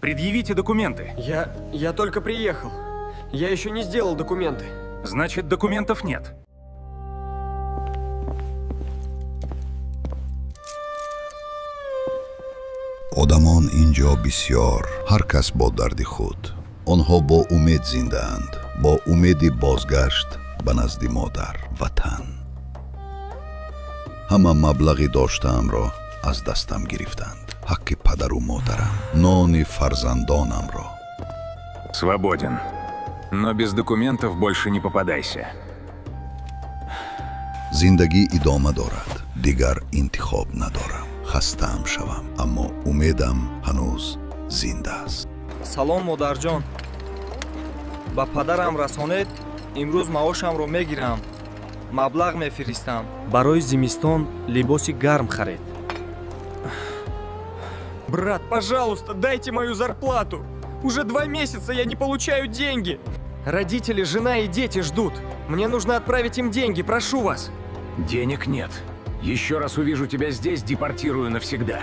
Предъявите документы. Я только приехал. Я еще не сделал документы. Значит, документов нет. одамон инҷо бисёр, ҳар кас бо дарди худ. онҳо бо умед зиндаанд, бо умеди бозгашт ба назди модар, ватан. ҳама маблағи доштаамро аз дастам гирифтанд. ҳаққи падару модарам, нони фарзандонамро. Свободен. Но без документов больше не попадайся. зиндагӣ идома дорад, дигар интихоб надорам. хастаам шавам, аммо умедам ҳанӯз зинда аст. Салом модарҷон. Ба падарам расонед, имрӯз маошамро мегирам. Маблағ мефиристам. Барои зимистон либоси гарм харед. Брат, пожалуйста, дайте мою зарплату. Уже 2 месяца я не получаю деньги. Родители, жена и дети ждут. Мне нужно отправить им деньги, прошу вас. Денег нет. Еще раз увижу тебя здесь, депортирую навсегда.